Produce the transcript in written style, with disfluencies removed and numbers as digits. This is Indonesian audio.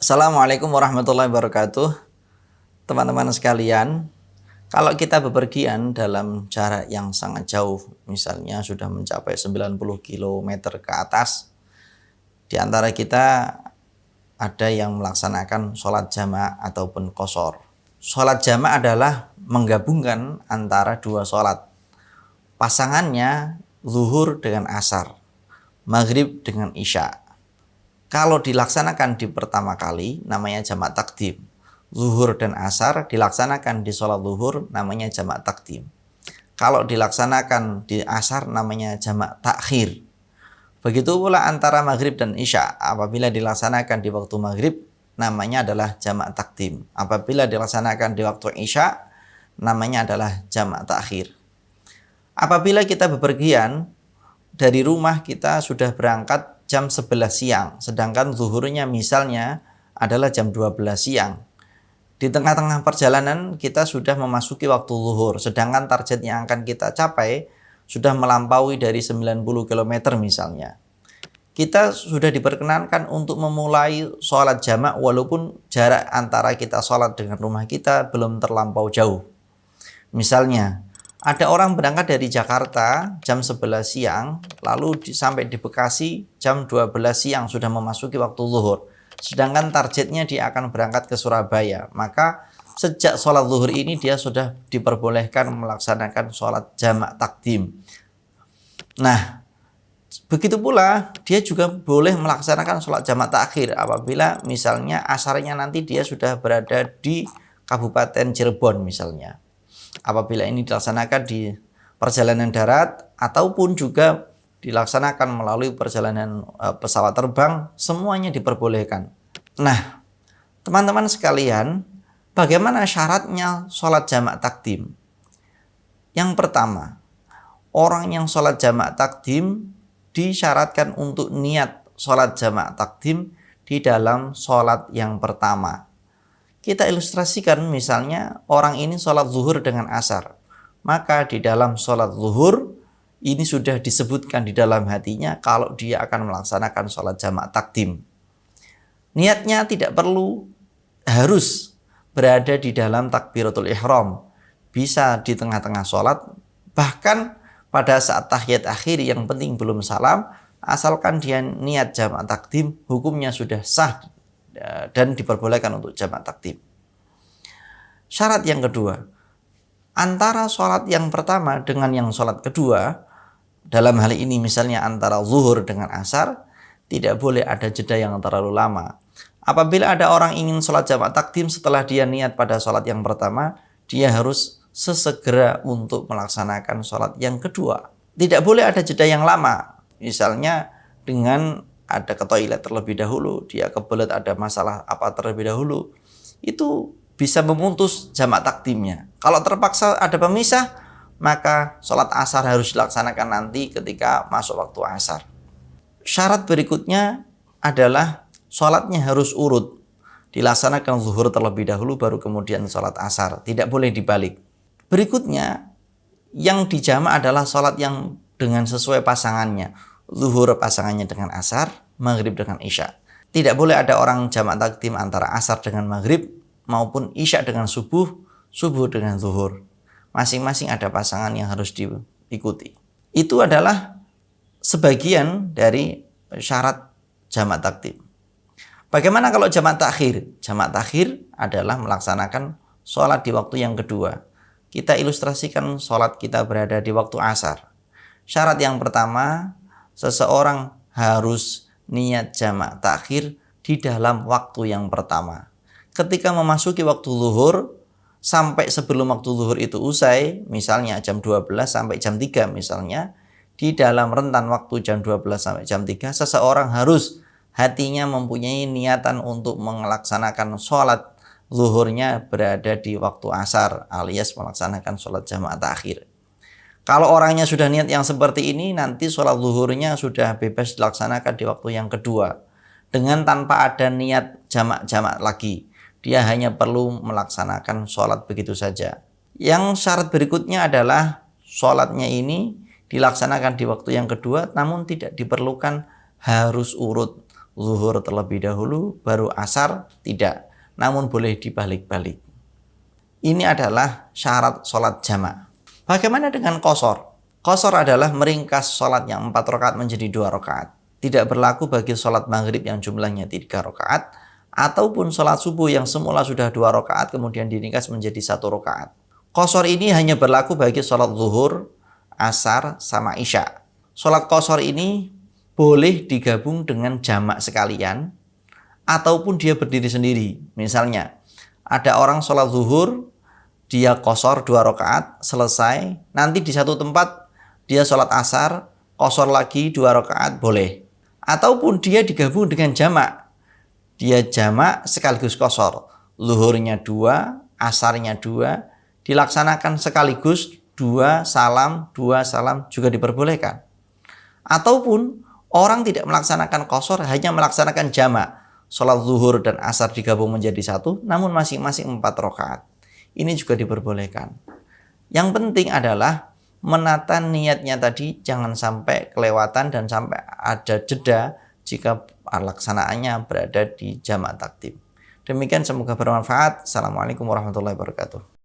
Assalamualaikum warahmatullahi wabarakatuh. Teman-teman sekalian, kalau kita bepergian dalam jarak yang sangat jauh, misalnya sudah mencapai 90 km ke atas, di antara kita ada yang melaksanakan sholat jamaah ataupun qashar. Sholat jamaah adalah menggabungkan antara dua sholat. Pasangannya zuhur dengan asar, maghrib dengan isya. Kalau dilaksanakan di pertama kali namanya jamak takdim. Zuhur dan asar dilaksanakan di sholat zuhur namanya jamak takdim. Kalau dilaksanakan di asar namanya jamak takhir. Begitu pula antara maghrib dan isya. Apabila dilaksanakan di waktu maghrib namanya adalah jamak takdim. Apabila dilaksanakan di waktu isya namanya adalah jamak takhir. Apabila kita bepergian dari rumah, kita sudah berangkat jam 11 siang, sedangkan zuhurnya misalnya adalah jam 12 siang. Di tengah-tengah perjalanan kita sudah memasuki waktu zuhur, sedangkan target yang akan kita capai sudah melampaui dari 90 km misalnya. Kita sudah diperkenankan untuk memulai sholat jamak walaupun jarak antara kita sholat dengan rumah kita belum terlampau jauh. Misalnya, ada orang berangkat dari Jakarta jam 11 siang, lalu sampai di Bekasi jam 12 siang sudah memasuki waktu zuhur. Sedangkan targetnya dia akan berangkat ke Surabaya. Maka sejak sholat zuhur ini dia sudah diperbolehkan melaksanakan sholat jamak takdim. Nah, begitu pula dia juga boleh melaksanakan sholat jamak takhir apabila misalnya asarnya nanti dia sudah berada di Kabupaten Cirebon misalnya. Apabila ini dilaksanakan di perjalanan darat ataupun juga dilaksanakan melalui perjalanan pesawat terbang, semuanya diperbolehkan. Nah, teman-teman sekalian, bagaimana syaratnya sholat jamak takdim? Yang pertama, orang yang sholat jamak takdim disyaratkan untuk niat sholat jamak takdim di dalam sholat yang pertama. Kita ilustrasikan misalnya orang ini sholat zuhur dengan asar. Maka di dalam sholat zuhur ini sudah disebutkan di dalam hatinya kalau dia akan melaksanakan sholat jamak takdim. Niatnya tidak perlu harus berada di dalam takbiratul ihram. Bisa di tengah-tengah sholat, bahkan pada saat tahiyat akhir yang penting belum salam, asalkan dia niat jamak takdim, hukumnya sudah sah dan diperbolehkan untuk jamak takdim. Syarat yang kedua, antara sholat yang pertama dengan yang sholat kedua, dalam hal ini misalnya antara zuhur dengan asar, tidak boleh ada jeda yang terlalu lama. Apabila ada orang ingin sholat jamak takdim setelah dia niat pada sholat yang pertama, dia harus sesegera untuk melaksanakan sholat yang kedua. Tidak boleh ada jeda yang lama, misalnya dengan ada ke toilet terlebih dahulu, dia kebelet ada masalah apa terlebih dahulu, itu bisa memutus jamak takdimnya. Kalau terpaksa ada pemisah, maka sholat asar harus dilaksanakan nanti ketika masuk waktu asar. Syarat berikutnya adalah sholatnya harus urut. Dilaksanakan zuhur terlebih dahulu, baru kemudian sholat asar. Tidak boleh dibalik. Berikutnya, yang dijamak adalah sholat yang dengan sesuai pasangannya. Zuhur pasangannya dengan asar, maghrib dengan isya. Tidak boleh ada orang jamak takdim antara asar dengan maghrib maupun isya dengan subuh, subuh dengan zuhur. Masing-masing ada pasangan yang harus diikuti. Itu adalah sebagian dari syarat jamak takdim. Bagaimana kalau jamak takhir? Jamak takhir adalah melaksanakan sholat di waktu yang kedua. Kita ilustrasikan sholat kita berada di waktu asar. Syarat yang pertama, seseorang harus niat jamak takhir di dalam waktu yang pertama. Ketika memasuki waktu zuhur, sampai sebelum waktu zuhur itu usai, misalnya jam 12 sampai jam 3 misalnya, di dalam rentan waktu jam 12 sampai jam 3, seseorang harus hatinya mempunyai niatan untuk melaksanakan sholat zuhurnya berada di waktu asar, alias melaksanakan sholat jamak takhir. Kalau orangnya sudah niat yang seperti ini, nanti sholat zuhurnya sudah bebas dilaksanakan di waktu yang kedua. Dengan tanpa ada niat jamak-jamak lagi. Dia hanya perlu melaksanakan sholat begitu saja. Yang syarat berikutnya adalah sholatnya ini dilaksanakan di waktu yang kedua, namun tidak diperlukan harus urut. zuhur terlebih dahulu, baru asar, tidak. Namun boleh dibalik-balik. Ini adalah syarat sholat jamak. Bagaimana dengan qashar? Qashar adalah meringkas sholat yang 4 rakaat menjadi 2 rakaat. Tidak berlaku bagi sholat maghrib yang jumlahnya 3 rakaat, ataupun sholat subuh yang semula sudah 2 rakaat kemudian diringkas menjadi 1 rakaat. Qashar ini hanya berlaku bagi sholat zuhur, asar, sama isya. Sholat qashar ini boleh digabung dengan jamak sekalian, ataupun dia berdiri sendiri. Misalnya, ada orang sholat zuhur, dia qashar 2 rakaat, selesai. Nanti di satu tempat, dia sholat asar, qashar lagi 2 rakaat, boleh. Ataupun dia digabung dengan jamak. Dia jamak sekaligus qashar. Zuhurnya 2, asarnya 2, dilaksanakan sekaligus 2 salam juga diperbolehkan. Ataupun orang tidak melaksanakan qashar, hanya melaksanakan jamak. Sholat zuhur dan asar digabung menjadi 1, namun masing-masing 4 rakaat. Ini juga diperbolehkan. Yang penting adalah menata niatnya tadi, jangan sampai kelewatan dan sampai ada jeda jika pelaksanaannya berada di jamak takdim. Demikian, semoga bermanfaat. Assalamualaikum warahmatullahi wabarakatuh.